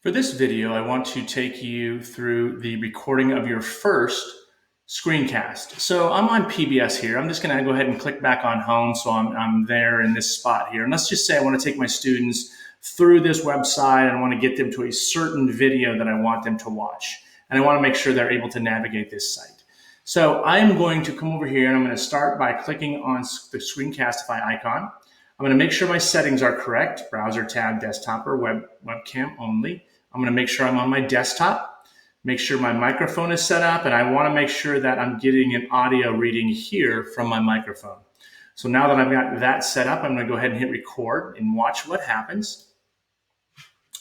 For this video, I want to take you through the recording of your first screencast. So I'm on PBS here. I'm just going to go ahead and click back on home, so I'm there in this spot here. And let's just say I want to take my students through this website and I want to get them to a certain video that I want them to watch. And I want to make sure they're able to navigate this site. So I'm going to come over here and I'm going to start by clicking on the Screencastify icon. I'm going to make sure my settings are correct, browser tab, desktop, or webcam only. I'm going to make sure I'm on my desktop, make sure my microphone is set up, and I want to make sure that I'm getting an audio reading here from my microphone. So now that I've got that set up, I'm going to go ahead and hit record and watch what happens.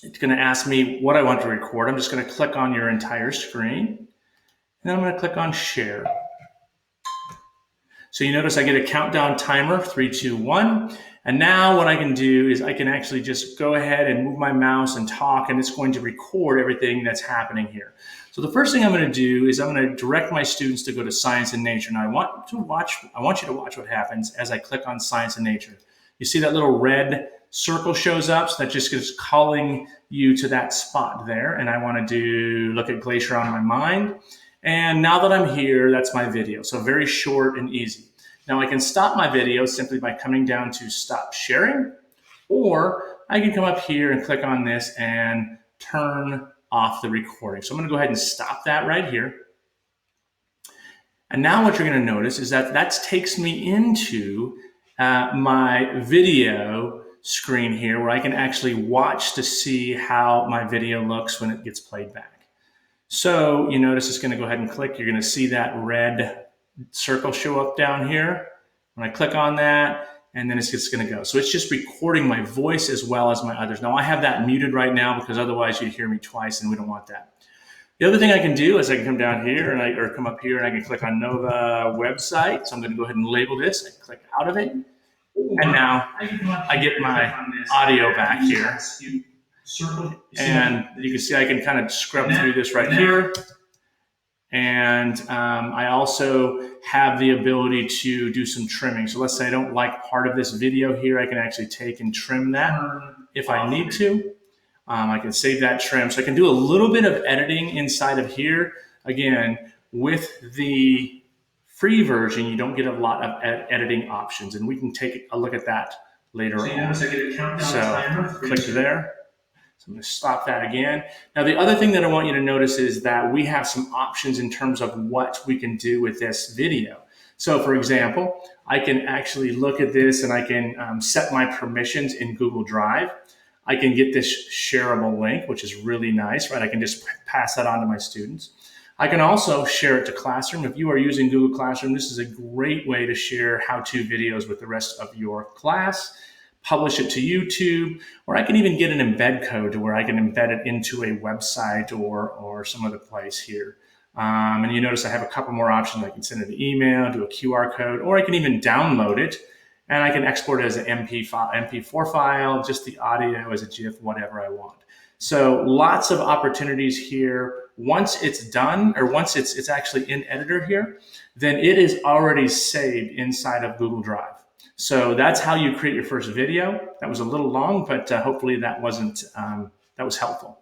It's going to ask me what I want to record. I'm just going to click on your entire screen, and then I'm going to click on share. So you notice I get a countdown timer, 3, 2, 1. And now what I can do is I can actually just go ahead and move my mouse and talk, and it's going to record everything that's happening here. So the first thing I'm going to do is I'm going to direct my students to go to Science and Nature. Now I want you to watch what happens as I click on Science and Nature. You see that little red circle shows up, so that just is calling you to that spot there. And I want to look at Glacier on my mind. And now that I'm here, that's my video. So very short and easy. Now I can stop my video simply by coming down to stop sharing, or I can come up here and click on this and turn off the recording. So I'm going to go ahead and stop that right here. And now what you're going to notice is that takes me into my video screen here, where I can actually watch to see how my video looks when it gets played back. So you notice it's going to go ahead and click. You're going to see that red circle show up down here. When I click on that, and then it's just going to go. So it's just recording my voice as well as my others. Now I have that muted right now because otherwise you'd hear me twice, and we don't want that. The other thing I can do is I can come down here or come up here and I can click on Nova website. So I'm going to go ahead and label this. I click out of it, and now I get my audio back here. And you can see I can kind of scrub through this right here. And I also have the ability to do some trimming. So let's say I don't like part of this video here. I can actually take and trim that if I need to. I can save that trim. So I can do a little bit of editing inside of here. Again, with the free version, you don't get a lot of editing options. And we can take a look at that later on. So click there. So I'm going to stop that again. Now, the other thing that I want you to notice is that we have some options in terms of what we can do with this video. So for example, I can actually look at this and I can set my permissions in Google Drive. I can get this shareable link, which is really nice, right? I can just pass that on to my students. I can also share it to Classroom. If you are using Google Classroom, this is a great way to share how-to videos with the rest of your class. Publish it to YouTube, or I can even get an embed code to where I can embed it into a website or some other place here. And you notice I have a couple more options. I can send it an email, do a QR code, or I can even download it and I can export it as an MP4 file, just the audio as a GIF, whatever I want. So lots of opportunities here. Once it's done, or once it's actually in editor here, then it is already saved inside of Google Drive. So that's how you create your first video. That was a little long, but hopefully that was helpful.